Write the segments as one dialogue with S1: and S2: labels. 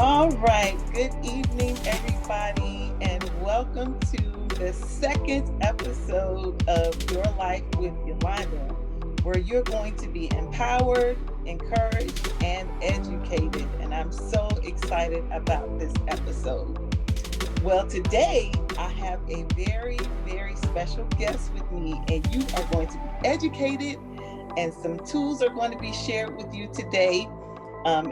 S1: All right. Good evening, everybody, and welcome to the second episode of Your Life with Yolanda, where you're going to be empowered, encouraged, and educated. And I'm so excited about this episode. Well, today I have a very, very special guest with me, and you are going to be educated, and some tools are going to be shared with you today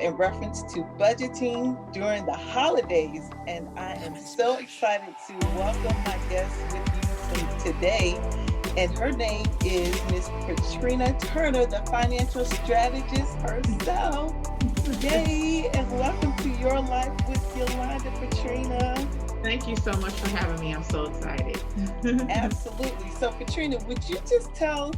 S1: in reference to budgeting during the holidays. And I am so excited to welcome my guest with you today. And her name is Miss Petrina Turner, the financial strategist herself. Yay! And welcome to Your Life with Yolanda, Petrina.
S2: Thank you so much for having me. I'm so excited.
S1: Absolutely. So, Petrina, would you just tell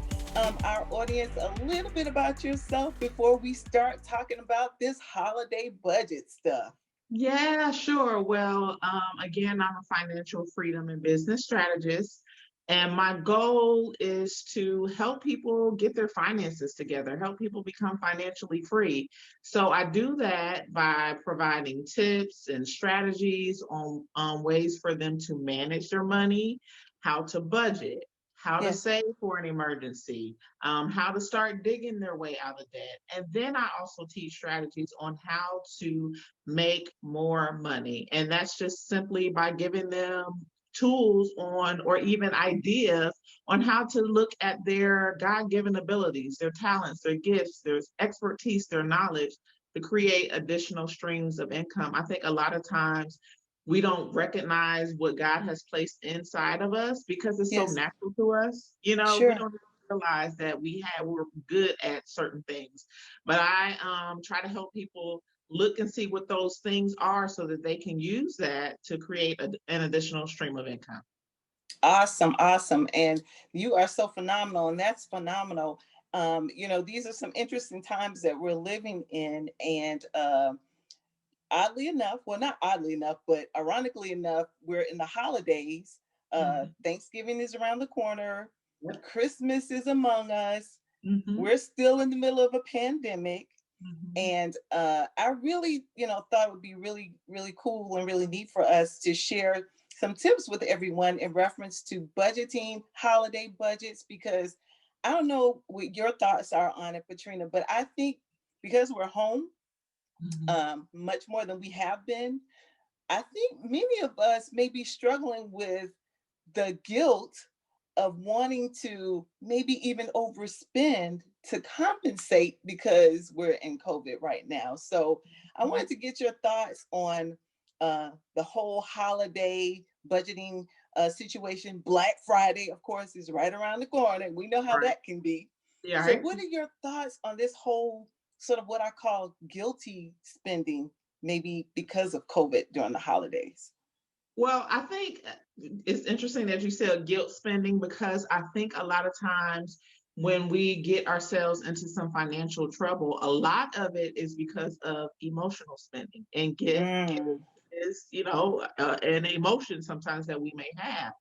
S1: our audience a little bit about yourself before we start talking about this holiday budget stuff?
S2: Yeah, sure. Well, again, I'm a financial freedom and business strategist, and my goal is to help people get their finances together, help people become financially free. So I do that by providing tips and strategies on ways for them to manage their money, how to budget, how to
S1: Yes.
S2: save for an emergency, how to start digging their way out of debt. And then I also teach strategies on how to make more money. And that's just simply by giving them tools on or even ideas on how to look at their God-given abilities, their talents, their gifts, their expertise, their knowledge to create additional streams of income. I think a lot of times we don't recognize what God has placed inside of us because it's so
S1: Yes.
S2: natural to us. We
S1: Sure.
S2: don't realize that we're good at certain things. But I try to help people look and see what those things are so that they can use that to create an additional stream of income.
S1: Awesome. Awesome. And you are so phenomenal. And that's phenomenal. These are some interesting times that we're living in. And oddly enough, well, not oddly enough, but ironically enough, we're in the holidays.
S2: Mhm.
S1: Thanksgiving is around the corner.
S2: Yep.
S1: Christmas is among us.
S2: Mhm.
S1: We're still in the middle of a pandemic.
S2: Mhm.
S1: And I really, thought it would be really, really cool and really neat for us to share some tips with everyone in reference to budgeting, holiday budgets, because I don't know what your thoughts are on it, Petrina, but I think because we're home
S2: Mhm.
S1: much more than we have been, I think many of us may be struggling with the guilt of wanting to maybe even overspend to compensate because we're in COVID right now. So I wanted to get your thoughts on the whole holiday budgeting situation. Black Friday, of course, is right around the corner. We know how
S2: Right.
S1: that can be.
S2: Yeah.
S1: So,
S2: Right.
S1: what are your thoughts on this whole sort of what I call guilty spending, maybe because of COVID during the holidays?
S2: Well, I think it's interesting that you said guilt spending because I think a lot of times when we get ourselves into some financial trouble, a lot of it is because of emotional spending and gift
S1: Mm,
S2: is, an emotion sometimes that we may have.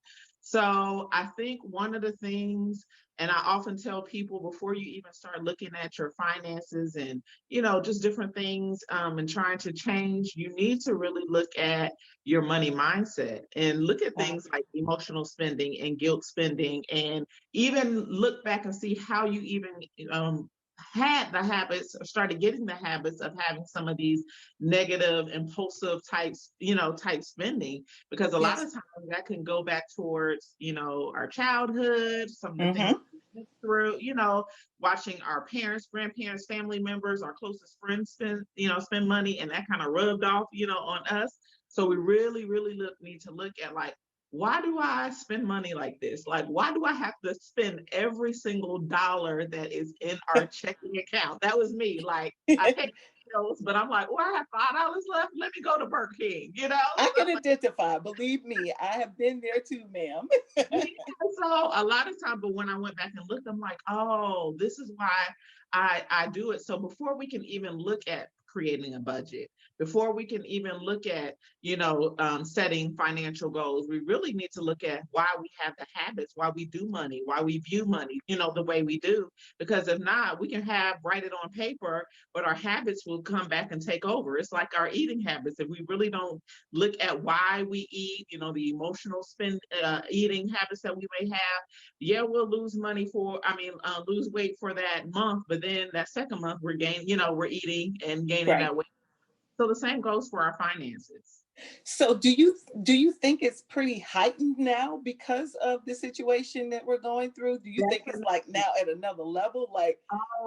S2: So I think one of the things, and I often tell people before you even start looking at your finances and, just different things and trying to change, you need to really look at your money mindset and look at
S1: wow.
S2: things like emotional spending and guilt spending and even look back and see how you even had the habits or started getting the habits of having some of these negative impulsive types type spending because a lot
S1: Yes.
S2: of times that can go back towards our childhood, some of the things
S1: Mm-hmm.
S2: we went through, watching our parents, grandparents, family members, our closest friends spend money, and that kind of rubbed off on us. So we really, really need to look at like, why do I spend money like this? Like, why do I have to spend every single dollar that is in our checking account? That was me. Like, I pay bills, but I'm like, oh, I have $5 left. Let me go to Burger King,
S1: I
S2: So,
S1: can identify. Believe me, I have been there too, ma'am.
S2: yeah, so a lot of time, but when I went back and looked, I'm like, oh, this is why I do it. So before we can even look at creating a budget. Before we can even look at, setting financial goals, we really need to look at why we have the habits, why we do money, why we view money, the way we do. Because if not, we can write it on paper, but our habits will come back and take over. It's like our eating habits. If we really don't look at why we eat, the emotional eating habits that we may have, yeah, we'll lose weight for that month, but then that second month we're eating and gaining
S1: Right.
S2: that weight. So the same goes for our finances.
S1: So do you think it's pretty heightened now because of the situation that we're going through? Do you think it's
S2: Definitely.
S1: like now at another level? Like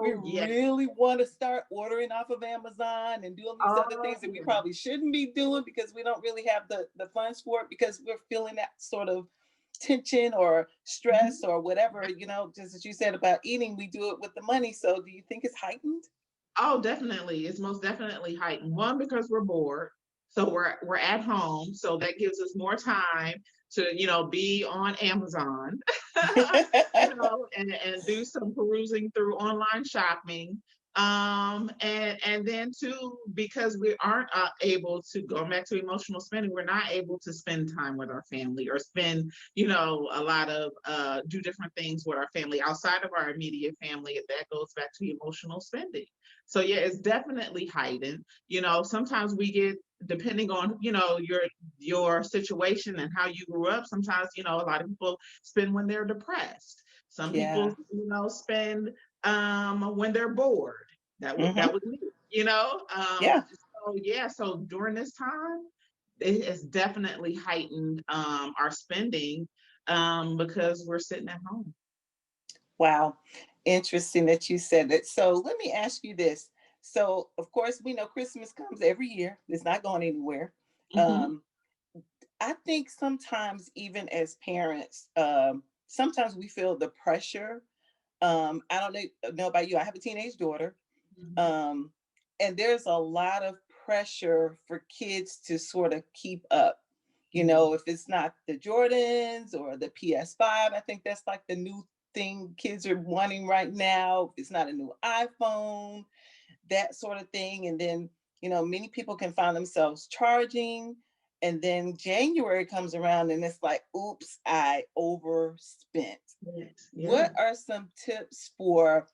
S1: we
S2: Oh, yeah.
S1: really want to start ordering off of Amazon and doing these other
S2: Oh,
S1: things that we
S2: yeah.
S1: probably shouldn't be doing because we don't really have the funds for it because we're feeling that sort of tension or stress
S2: Mhm.
S1: or whatever, just as you said about eating, we do it with the money. So do you think it's heightened?
S2: Oh, definitely. It's most definitely heightened. One, because we're bored. So we're at home. So that gives us more time to, be on Amazon, and do some perusing through online shopping. And then too, because we aren't able to go back to emotional spending, we're not able to spend time with our family or spend, a lot of do different things with our family outside of our immediate family. That goes back to emotional spending. So yeah, it's definitely heightened. Sometimes we get, depending on, your situation and how you grew up, sometimes, a lot of people spend when they're depressed. Some people,
S1: Yeah.
S2: spend when they're bored. That
S1: Hmm.
S2: was me, you know.
S1: Yeah.
S2: So yeah, so during this time, it has definitely heightened our spending because we're sitting at home.
S1: Wow. Interesting that you said that. So let me ask you this. So, of course, we know Christmas comes every year, it's not going anywhere.
S2: Hmm.
S1: Um, I think sometimes, even as parents, sometimes we feel the pressure. I don't know about you, I have a teenage daughter. Um, and there's a lot of pressure for kids to sort of keep up. If it's not the Jordans or the PS5, I think that's like the new thing kids are wanting right now. If it's not a new iPhone, that sort of thing. And then, many people can find themselves charging. And then January comes around and it's like, oops, I overspent.
S2: Yes, yeah.
S1: What are some tips for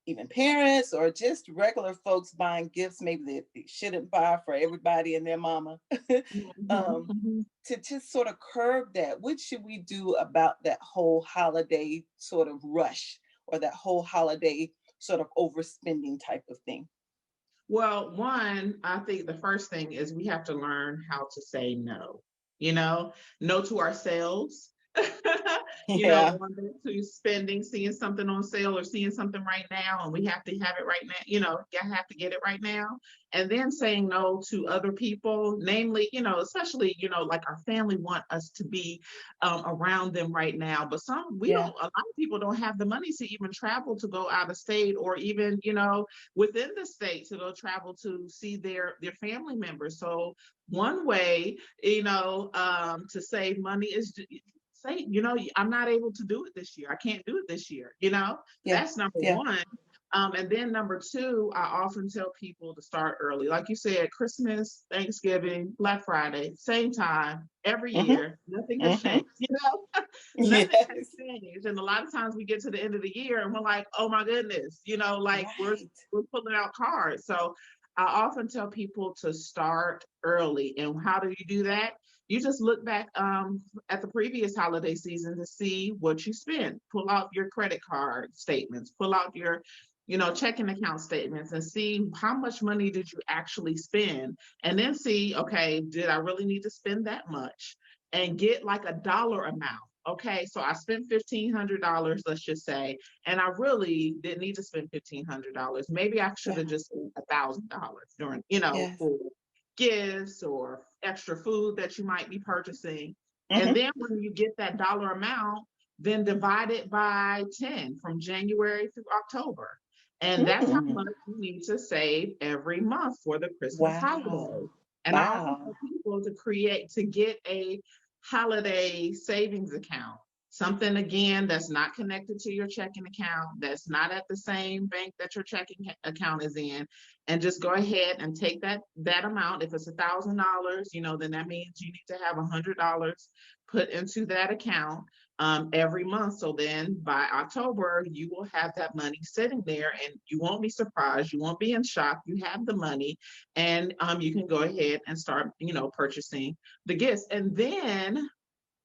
S1: even parents or just regular folks buying gifts maybe they shouldn't buy for everybody and their mama?
S2: Mhm,
S1: um,
S2: mhm.
S1: to just sort of curb that, what should we do about that whole holiday sort of rush or that whole holiday sort of overspending type of thing?
S2: Well, one, I think the first thing is we have to learn how to say no. No to ourselves.
S1: Yeah,
S2: On to spending, seeing something on sale or seeing something right now, and we have to have it right now. You have to get it right now, and then saying no to other people, namely, especially, like our family want us to be around them right now, but we don't.
S1: yeah,
S2: A lot of people don't have the money to even travel to go out of state or even, within the state to go travel to see their family members. So one way, to save money is to say, I'm not able to do it this year. I can't do it this year.
S1: yeah,
S2: That's number
S1: yeah.
S2: one. And then number two, I often tell people to start early. Like you said, Christmas, Thanksgiving, Black Friday, same time every
S1: Mm-hmm.
S2: year. Nothing has
S1: Mm-hmm.
S2: changed. Nothing has
S1: Yes.
S2: changed. And a lot of times we get to the end of the year and we're like, oh my goodness, like
S1: Right.
S2: we're pulling out cards. So I often tell people to start early. And how do you do that? You just look back at the previous holiday season to see what you spent. Pull out your credit card statements, pull out your checking account statements and see how much money did you actually spend, and then see, okay, did I really need to spend that much, and get like a dollar amount. Okay, so I spent $1,500, let's just say, and I really didn't need to spend $1,500. Maybe I should have
S1: Yeah.
S2: just spent $1,000 during,
S1: Yes.
S2: for gifts or extra food that you might be purchasing. And
S1: Mm-hmm.
S2: then when you get that dollar amount, then divide it by 10 from January through October. And that's how
S1: Mm.
S2: much you need to save every month for the Christmas
S1: Wow.
S2: holiday. And I often
S1: Wow.
S2: tell people to get a holiday savings account. something again that's not connected to your checking account, that's not at the same bank that your checking account is in, and just go ahead and take that amount. If it's $1,000, then that means you need to have $100 put into that account every month. So then by October, you will have that money sitting there, and you won't be surprised, you won't be in shock. You have the money, and you can go ahead and start, purchasing the gifts, and then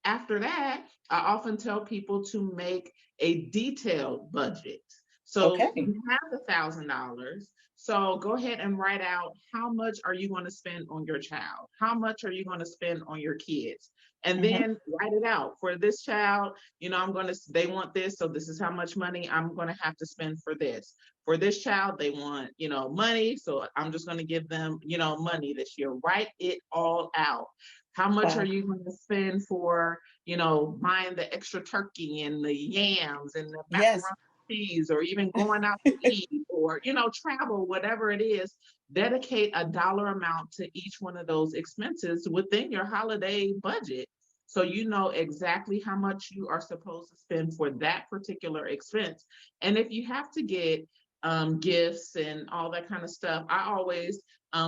S2: after that, I often tell people to make a detailed budget. So
S1: Okay.
S2: you have $1,000. So go ahead and write out how much are you going to spend on your child? How much are you going to spend on your kids? And
S1: Hmm.
S2: then write it out for this child. They want this. So this is how much money I'm going to have to spend for this. For this child, they want, money. So I'm just going to give them, money this year. Write it all out. How much are
S1: Wow.
S2: you going to spend for, buying the extra turkey and the yams and the macaroni
S1: Yes.
S2: and cheese, or even going out to eat, or, travel, whatever it is? Dedicate a dollar amount to each one of those expenses within your holiday budget. So you know exactly how much you are supposed to spend for that particular expense. And if you have to get gifts and all that kind of stuff, I always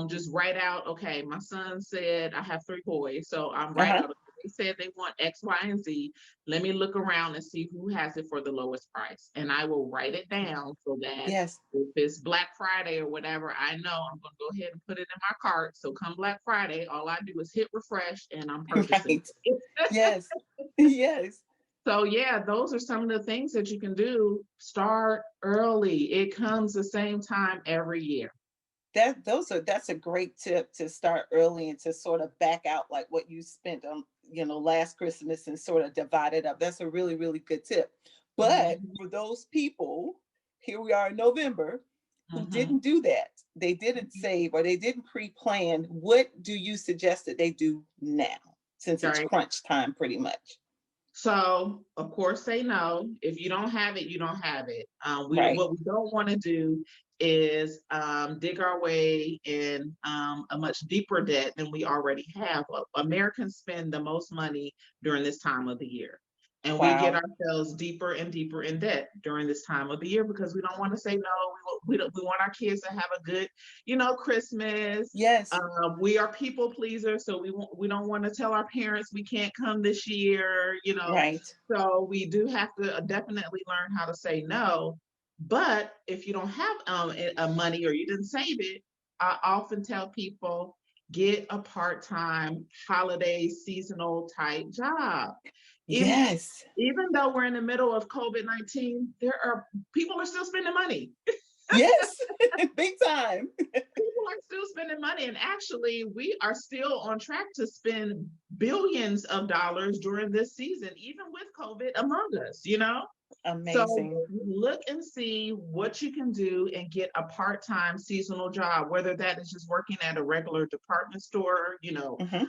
S2: just write out, okay, my son said, I have three boys, so I'm write
S1: Uh-huh.
S2: out, okay, they said they want X, Y, and Z. Let me look around and see who has it for the lowest price. And I will write it down so that
S1: Yes.
S2: if it's Black Friday or whatever, I know I'm going to go ahead and put it in my cart. So come Black Friday, all I do is hit refresh and I'm purchasing
S1: Right.
S2: it.
S1: Yes. Yes.
S2: So yeah, those are some of the things that you can do. Start early. It comes the same time every year.
S1: That's a great tip, to start early and to sort of back out like what you spent on, last Christmas, and sort of divide it up. That's a really, really good tip. But
S2: Mhm,
S1: for those people, here we are in November, who
S2: mhm.
S1: didn't do that, they didn't save, or they didn't pre-plan, what do you suggest that they do now, since it's
S2: Right.
S1: crunch time pretty much?
S2: So, of course, say no. If you don't have it, you don't have it.
S1: Right.
S2: What we don't want to do is dig our way in a much deeper debt than we already have. Americans spend the most money during this time of the year. And we get
S1: Wow.
S2: ourselves deeper and deeper in debt during this time of the year because we don't want to say no. We want our kids to have a good, Christmas.
S1: Yes.
S2: We are people pleasers, so we don't want to tell our parents we can't come this year.
S1: Right.
S2: So we do have to definitely learn how to say no. But if you don't have a money or you didn't save it, I often tell people get a part-time holiday seasonal type job. Even
S1: Yes.
S2: even though we're in the middle of COVID-19, there are people are still spending money.
S1: Yes. Big time.
S2: People are still spending money, and actually we are still on track to spend billions of dollars during this season, even with COVID among us. So
S1: Amazing.
S2: look and see what you can do and get a part-time seasonal job, whether that is just working at a regular department store,
S1: Hmm.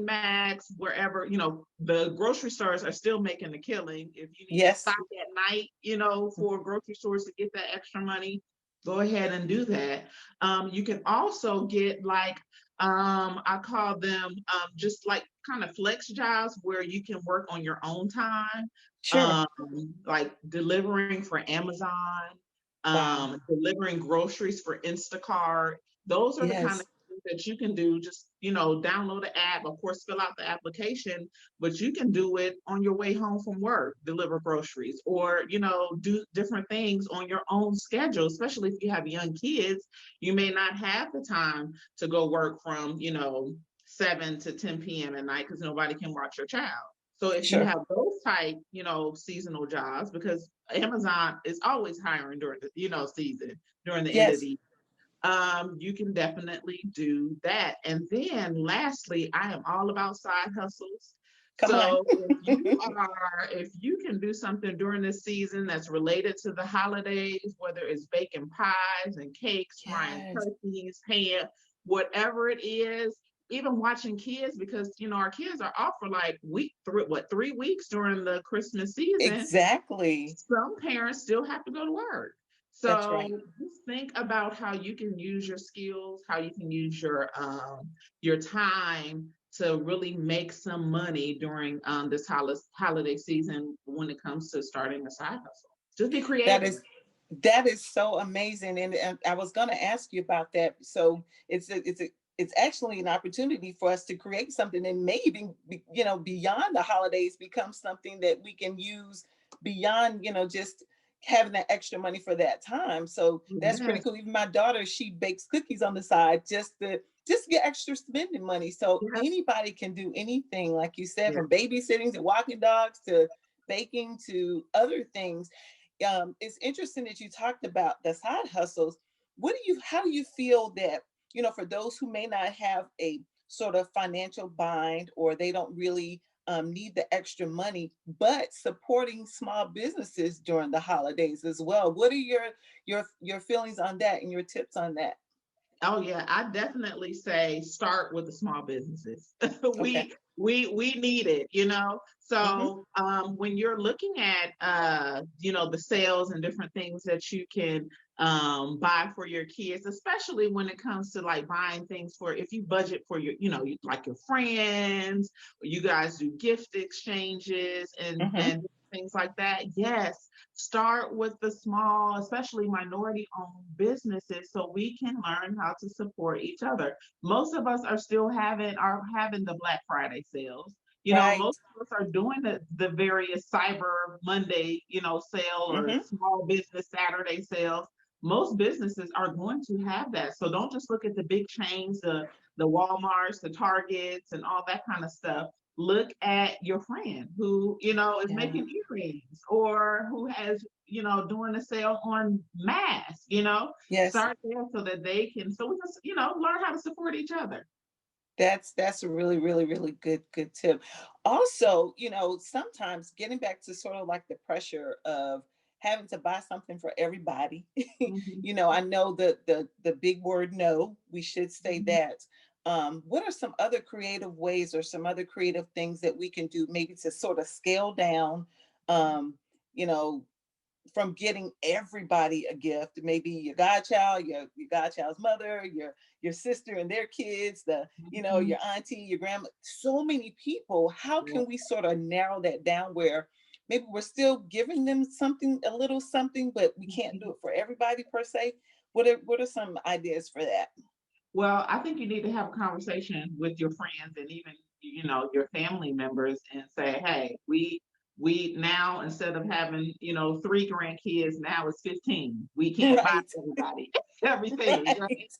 S2: Max, wherever, the grocery stores are still making a killing. If you need to
S1: Yes.
S2: stop at night, for grocery stores to get that extra money, go ahead and do that. You can also get like, I call them just like kind of flex jobs where you can work on your own time,
S1: Sure.
S2: um, like delivering for Amazon,
S1: Wow.
S2: delivering groceries for Instacart. Those are the kind of
S1: Yes.
S2: things that you can do. Just, download the app, of course, fill out the application, but you can do it on your way home from work, deliver groceries, or, do different things on your own schedule, especially if you have young kids. You may not have the time to go work from, 7 to 10 p.m. at night because nobody can watch your child. So if you
S1: Sure.
S2: have those type, seasonal jobs, because Amazon is always hiring during the, season, during the end of
S1: Yes.
S2: the you can definitely do that. And then lastly, I am all about side hustles.
S1: Come on.
S2: So if you can do something during this season that's related to the holidays, whether it's baking pies and cakes, frying
S1: Yes.
S2: turkeys, ham, whatever it is, even watching kids, because our kids are off for like 3 weeks during the Christmas season.
S1: Exactly.
S2: Some parents still have to go to work.
S1: That's
S2: So
S1: right.
S2: just think about how you can use your skills, how you can use your time to really make some money during this holiday season when it comes to starting a side hustle. Just be
S1: That
S2: creative.
S1: is that is so amazing, and I was going to ask you about that. So it's actually an opportunity for us to create something, and maybe beyond the holidays, become something that we can use beyond just having that extra money for that time. So that's pretty
S2: Yes,
S1: cool. Even my daughter, she bakes cookies on the side just to get extra spending money. So
S2: yes,
S1: anybody can do anything, like you said,
S2: yes.
S1: from babysitting to walking dogs to baking to other things. It's interesting that you talked about the side hustles. How do you feel that, for those who may not have a sort of financial bind, or they don't really need the extra money, but supporting small businesses during the holidays as well? What are your feelings on that and your tips on that?
S2: Oh yeah, I definitely say start with the small businesses.
S1: Okay.
S2: We need it, you know.
S1: Mm-hmm.
S2: So when you're looking at the sales and different things that you can buy for your kids, especially when it comes to like buying things for, if you budget for your, like your friends, or you guys do gift exchanges
S1: Mm-hmm.
S2: and things like that. Yes, start with the small, especially minority owned businesses, so we can learn how to support each other. Most of us are having the Black Friday sales.
S1: Right.
S2: Most of us are doing the various Cyber Monday, sale, or
S1: Mm-hmm.
S2: small business Saturday sales. Most businesses are going to have that. So don't just look at the big chains, the Walmarts, the Targets, and all that kind of stuff. Look at your friend who is
S1: Yeah.
S2: making earrings, or who has doing a sale on masks.
S1: Yes.
S2: Start there so that they can, so we can learn how to support each other.
S1: That's a really, really, really good tip. Also, sometimes getting back to sort of like the pressure of having to buy something for everybody.
S2: Mhm,
S1: I know the big word no, we should say
S2: mhm.
S1: that. What are some other creative ways or some other creative things that we can do, maybe to sort of scale down, um, you know, from getting everybody a gift, maybe your godchild, your godchild's mother, your sister and their kids,
S2: Mhm.
S1: your auntie, your grandma, so many people. How
S2: Yeah.
S1: can we sort of narrow that down where maybe we're still giving them something, a little something, but we can't do
S2: Mhm.
S1: it for everybody per se? What are some ideas for that?
S2: Well, I think you need to have a conversation with your friends and even your family members, and say, hey, we now, instead of having three grandkids, now it's 15. We can't buy
S1: Right.
S2: everybody everything, right?
S1: Right.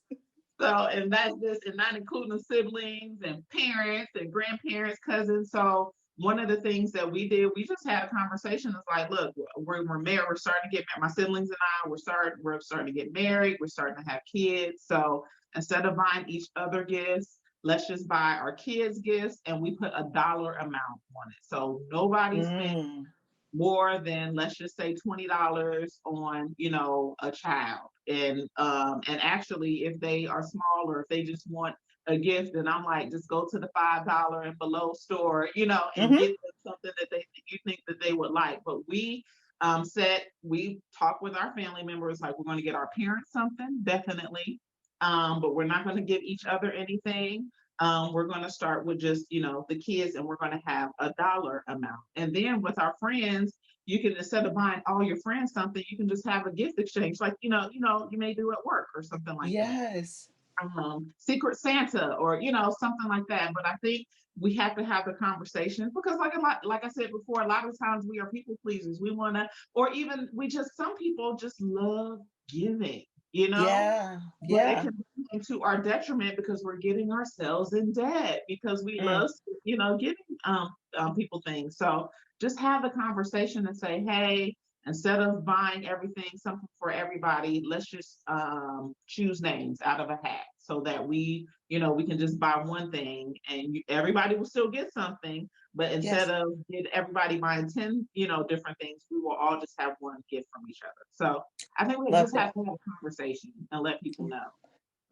S2: So, and that's just, and not including siblings and parents and grandparents, cousins. So, one of the things that we did, we just had a conversation. It's like, look, we're married. We're starting to get married. My siblings and I, we're starting to get married. We're starting to have kids. So instead of buying each other gifts, let's just buy our kids gifts, and we put a dollar amount on it. So nobody spends
S1: Mm.
S2: more than, let's just say, $20 on a child. And actually, if they are small, or if they just want a gift, then I'm like, just go to the $5 and below store, and
S1: Mm-hmm.
S2: get them something that you think that they would like. But we talk with our family members, like, we're going to get our parents something, definitely, but we're not going to give each other anything. We're going to start with just the kids, and we're going to have a dollar amount. And then with our friends, you can, instead of buying all your friends something, you can just have a gift exchange, like you may do at work or something like that.
S1: Yes.
S2: Secret Santa, or something like that. But I think we have to have the conversation, because like I said before, a lot of times we are people pleasers. We want to, or even we just, some people just love giving, you know
S1: Yeah.
S2: but it
S1: Yeah.
S2: can be to our detriment, because we're getting ourselves in debt because we
S1: Mm.
S2: love giving people things. So just have the conversation and say, hey, instead of buying everything, something for everybody, let's just choose names out of a hat, so that we can just buy one thing, and everybody will still get something. But instead
S1: Yes.
S2: of everybody buying 10 different things, we will all just have one gift from each other. So I think we
S1: Love
S2: just have
S1: that.
S2: to have a conversation and let people know.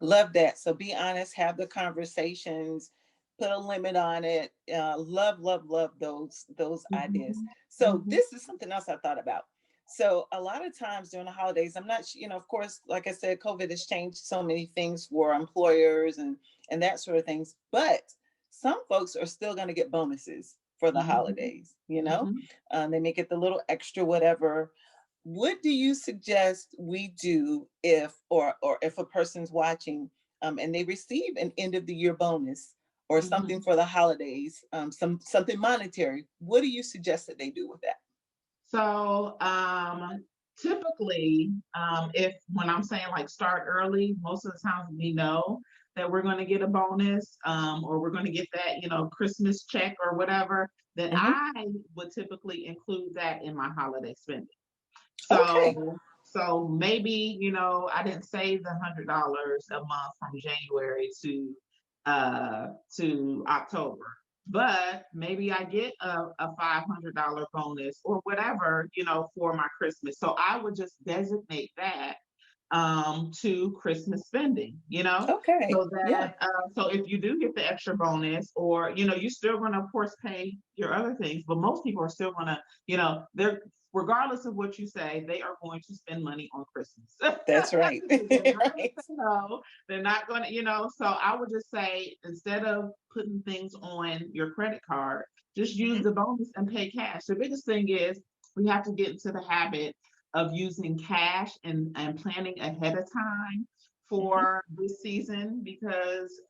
S1: Love that. So be honest, have the conversations, put a limit on it. Love, love, love those ideas.
S2: Mhm,
S1: So
S2: mhm,
S1: this is something else I thought about. So a lot of times during the holidays, I'm not, of course, like I said, COVID has changed so many things for employers and that sort of things. But some folks are still going to get bonuses for the
S2: Mhm.
S1: holidays, you know?
S2: Mhm.
S1: They may get the little extra whatever. What do you suggest we do if, or if a person's watching, and they receive an end of the year bonus or something
S2: Mhm.
S1: for the holidays, something monetary? What do you suggest that they do with that?
S2: So, typically, if when I'm saying like start early, most of the times we know that we're going to get a bonus, or we're going to get that, Christmas check or whatever, then
S1: Hmm.
S2: I would typically include that in my holiday spending.
S1: Okay.
S2: So maybe, I didn't save the $100 a month from January to October, but maybe I get a $500 bonus or whatever, for my Christmas. So I would just designate that to Christmas spending,
S1: Okay.
S2: so
S1: Yeah.
S2: that so if you do get the extra bonus, or you're still going to of course pay your other things, but most people are still going to, they're regardless of what you say, they are going to spend money on Christmas.
S1: That's right.
S2: They're not going to
S1: Right.
S2: say no. They're not going to, so I would just say, instead of putting things on your credit card, just use
S1: Hmm.
S2: the bonus and pay cash. The biggest thing is we have to get into the habit of using cash and planning ahead of time
S1: Hmm.
S2: for this season, because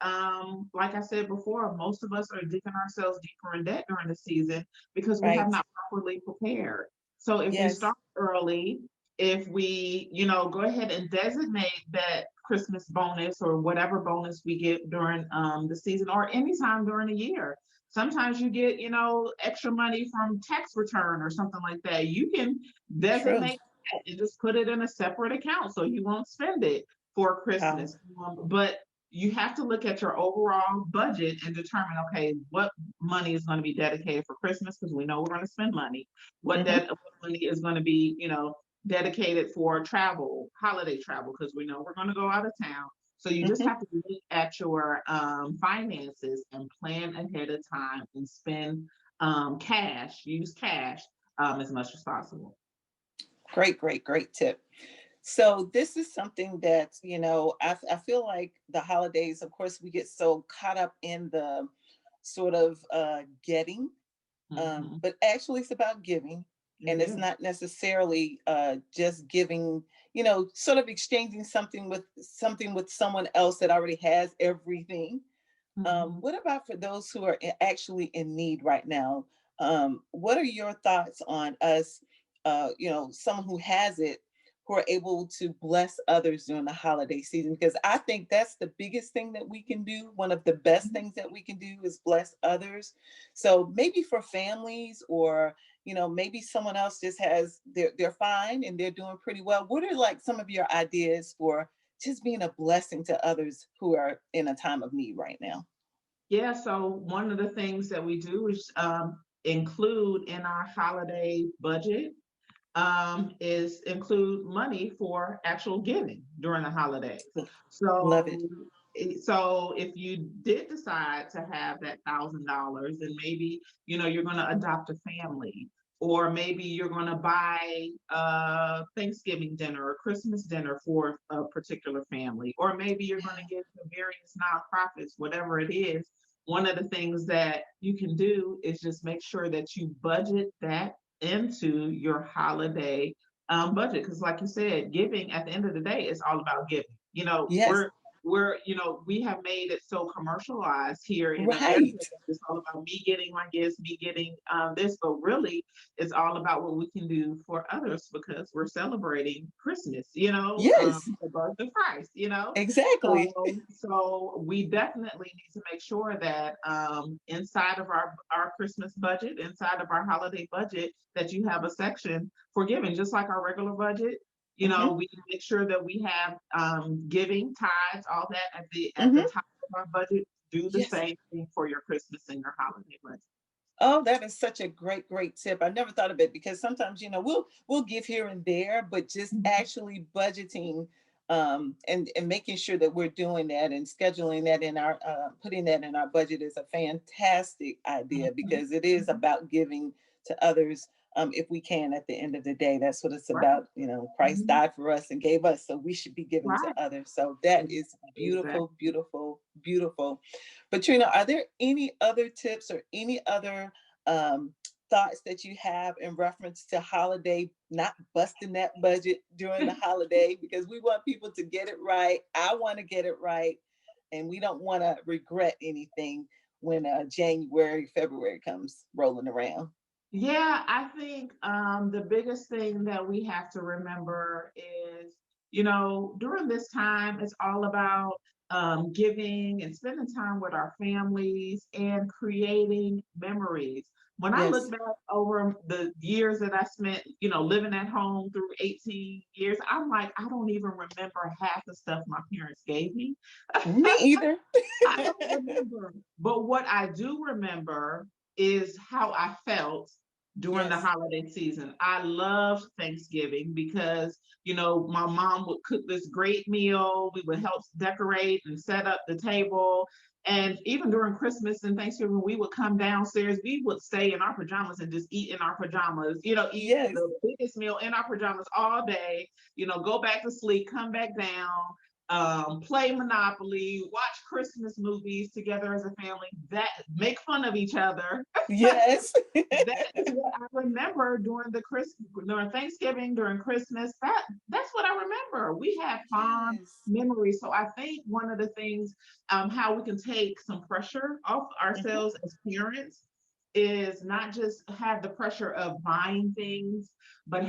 S2: like I said before, most of us are digging ourselves deeper in debt during the season because we have
S1: Right.
S2: not properly prepared. So if we
S1: Yes.
S2: start early, if we, go ahead and designate that Christmas bonus or whatever bonus we get during the season or anytime during the year. Sometimes you get, extra money from tax return or something like that. You can
S1: True.
S2: designate that and just put it in a separate account so you won't spend it for
S1: Wow.
S2: Christmas. But you have to look at your overall budget and determine, okay, what money is going to be dedicated for Christmas, because we know we're going to spend money.
S1: Hmm.
S2: What money is going to be, dedicated for travel, holiday travel, because we know we're going to go out of town. So you just
S1: Hmm.
S2: have to look at your finances and plan ahead of time and spend use cash as much as possible.
S1: Great, great, great tip. So this is something that, I feel like the holidays, of course, we get so caught up in the sort of getting,
S2: Hmm.
S1: but actually it's about giving.
S2: It
S1: And it's
S2: is.
S1: not necessarily just giving, sort of exchanging something with someone else that already has everything.
S2: Hmm.
S1: What about for those who are actually in need right now? What are your thoughts on us, someone who has it, who are able to bless others during the holiday season? Because I think that's the biggest thing that we can do. One of the best things that we can do is bless others. So maybe for families, or maybe someone else just has, they're fine and they're doing pretty well. What are like some of your ideas for just being a blessing to others who are in a time of need right now?
S2: Yeah, so one of the things that we do is include in our holiday budget, is include money for actual giving during the holidays.
S1: Love it.
S2: So, so if you did decide to have that $1,000, and maybe you're going to adopt a family, or maybe you're going to buy a Thanksgiving dinner or Christmas dinner for a particular family, or maybe you're going to give to various nonprofits, whatever it is. One of the things that you can do is just make sure that you budget that into your holiday budget, because like you said, giving at the end of the day is all about giving.
S1: Yes.
S2: We have made it so commercialized here in America
S1: Right.
S2: that it's all about me getting my gifts, me getting this, but really it's all about what we can do for others, because we're celebrating Christmas,
S1: Yes.
S2: the birth of Christ,
S1: Exactly.
S2: so we definitely need to make sure that inside of our Christmas budget, inside of our holiday budget, that you have a section for giving, just like our regular budget.
S1: Hmm.
S2: We make sure that we have giving, tithes, all that at the
S1: Hmm.
S2: top of our budget. Do the
S1: Yes.
S2: same thing for your Christmas and your holiday budget.
S1: Oh, that is such a great, great tip. I never thought of it, because sometimes, we'll give here and there, but just
S2: Mhm.
S1: actually budgeting, and making sure that we're doing that and scheduling that in our putting that in our budget is a fantastic idea,
S2: Mhm.
S1: because it is
S2: Mhm.
S1: about giving to others. if we can. At the end of the day, that's what it's
S2: Right.
S1: about. Christ
S2: Mhm.
S1: died for us and gave us, so we should be giving to
S2: Right.
S1: others. So that
S2: Ex-
S1: is beautiful,
S2: Exactly.
S1: beautiful, beautiful. But Trina, are there any other tips or any other um, thoughts that you have in reference to holiday, not busting that budget during the holiday? Because we want people to get it right. I want to get it right, and we don't want to regret anything when January, February comes rolling around.
S2: Yeah, I think the biggest thing that we have to remember is, during this time, it's all about giving and spending time with our families and creating memories. When I look
S1: Yes.
S2: back over the years that I spent, living at home through 18 years, I'm like, I don't even remember half the stuff my parents gave me.
S1: Me either.
S2: I don't remember. But what I do remember is how I felt during the
S1: Yes.
S2: holiday season. I loved Thanksgiving because, my mom would cook this great meal. We would help decorate and set up the table. And even during Christmas and Thanksgiving, we would come downstairs. We would stay in our pajamas and just eat in our pajamas, eat
S1: Yes.
S2: the biggest meal in our pajamas all day, go back to sleep, come back down, play Monopoly, watch Christmas movies together as a family, that make fun of each other.
S1: Yes.
S2: That is what I remember during Thanksgiving, during Christmas. That's what I remember. We had fond
S1: Yes.
S2: memories. So I think one of the things, how we can take some pressure off
S1: Mhm.
S2: ourselves as parents, is not just have the pressure of buying things, but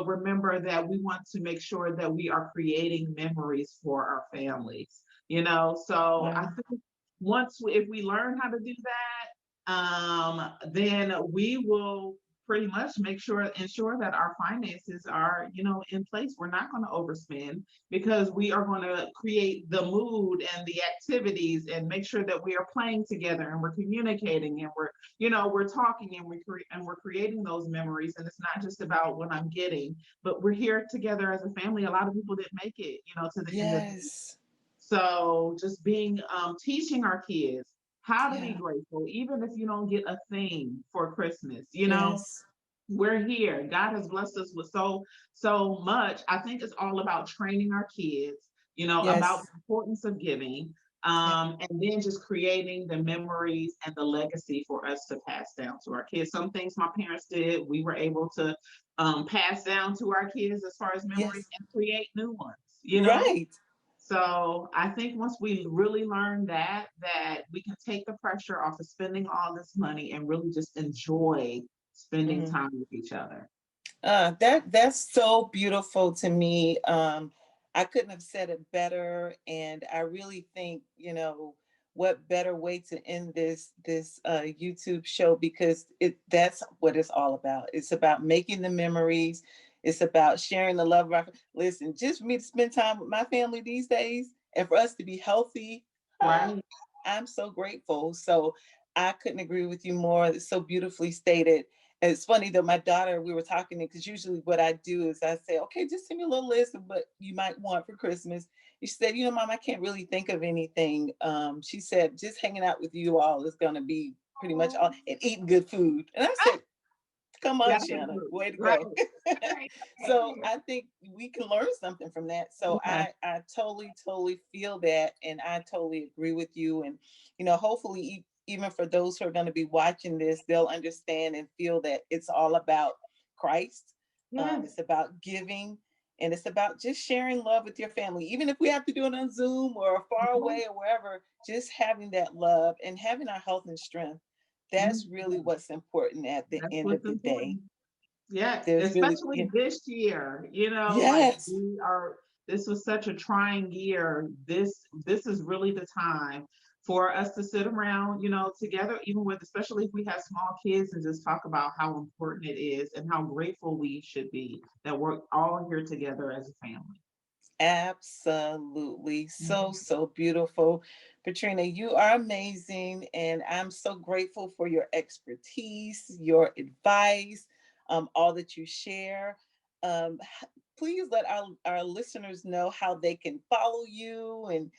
S2: remember that we want to make sure that we are creating memories for our families. So I
S1: Wow.
S2: think if we learn how to do that, then we will pretty much ensure that our finances are, in place. We're not going to overspend because we are going to create the mood and the activities and make sure that we are playing together and we're communicating and we're talking and we're creating those memories. And it's not just about what I'm getting, but we're here together as a family. A lot of people didn't make it, to the end of the year.
S1: Yes.
S2: So just teaching our kids how to be
S1: Yeah.
S2: grateful, even if you don't get a thing for Christmas.
S1: Yes.
S2: We're here. God has blessed us with so much. I think it's all about training our kids, about
S1: Yes.
S2: the importance of giving,
S1: Yeah.
S2: and then just creating the memories and the legacy for us to pass down to our kids. Some things my parents did, we were able to pass down to our kids as far as memories
S1: Yes.
S2: and create new ones.
S1: Right.
S2: So I think once we really learn that we can take the pressure off of spending all this money and really just enjoy spending
S1: Mhm.
S2: time with each other.
S1: That's so beautiful to me. I couldn't have said it better, and I really think what better way to end this YouTube show, because that's what it's all about. It's about making the memories. It's about sharing the love. Listen, just for me to spend time with my family these days, and for us to be healthy. ah,
S2: Right.
S1: I'm so grateful. So I couldn't agree with you more. It's so beautifully stated. And it's funny that my daughter, we were talking, because usually what I do is I say, okay, just send me a little list of what you might want for Christmas. She said, Mom, I can't really think of anything. She said, just hanging out with you all is going to be pretty much all, and eating good food. And I said, come on,
S2: Gotta have
S1: Shanna,
S2: food.
S1: way to
S2: Right.
S1: go.
S2: Right.
S1: So I think we can learn something from that. So
S2: Yeah.
S1: I totally, totally feel that. And I totally agree with you. And, hopefully, even for those who are going to be watching this, they'll understand and feel that it's all about Christ.
S2: Yes.
S1: It's about giving, and it's about just sharing love with your family. Even if we have to do it on Zoom or far away or wherever, just having that love and having our health and strength. That's really
S2: Mhm.
S1: what's important at the
S2: That's
S1: end of
S2: what's
S1: the day.
S2: important. Yeah,
S1: There's really,
S2: especially this year, like
S1: yes,
S2: this was such a trying year. This is really the time for us to sit around, together, even with, especially if we have small kids, and just talk about how important it is and how grateful we should be that we're all here together as a family.
S1: absolutely. So,
S2: Mhm.
S1: so beautiful. Petrina, you are amazing. And I'm so grateful for your expertise, your advice, all that you share. Please let our listeners know how they can follow you and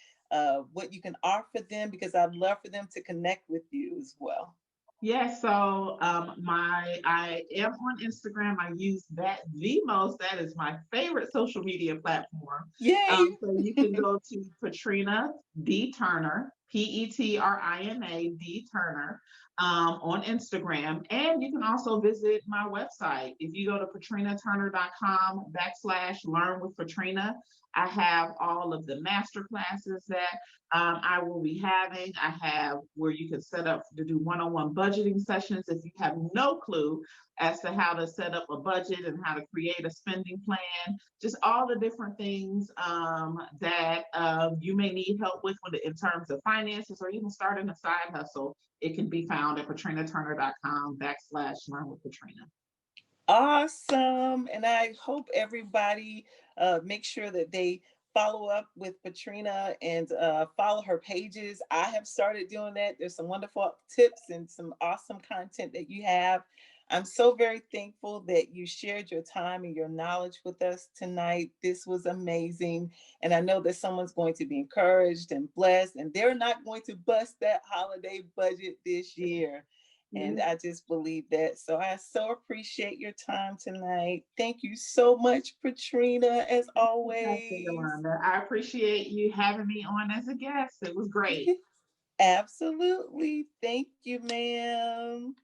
S1: what you can offer them, because I'd love for them to connect with you as well.
S2: Yes, so I am on Instagram. I use that the most. That is my favorite social media platform.
S1: Yay.
S2: So you can go to Petrina D Turner, Petrina D Turner, on Instagram, and you can also visit my website. If you go to petrinaturner.com/learn with Petrina, I have all of the master classes that I will be having. I have where you can set up to do one-on-one budgeting sessions if you have no clue as to how to set up a budget and how to create a spending plan. Just all the different things that you may need help with in terms of finances or even starting a side hustle. It can be found at petrinaturner.com/learn with Petrina.
S1: Awesome. And I hope everybody make sure that they follow up with Petrina and follow her pages. I have started doing that. There's some wonderful tips and some awesome content that you have. I'm so very thankful that you shared your time and your knowledge with us tonight. This was amazing. And I know that someone's going to be encouraged and blessed, and they're not going to bust that holiday budget this year. And
S2: Yeah.
S1: I just believe that. So I so appreciate your time tonight. Thank you so much, Petrina, as
S2: Dr.
S1: always.
S2: Yolanda, I appreciate you having me on as a guest. It was great.
S1: Absolutely. Thank you, ma'am.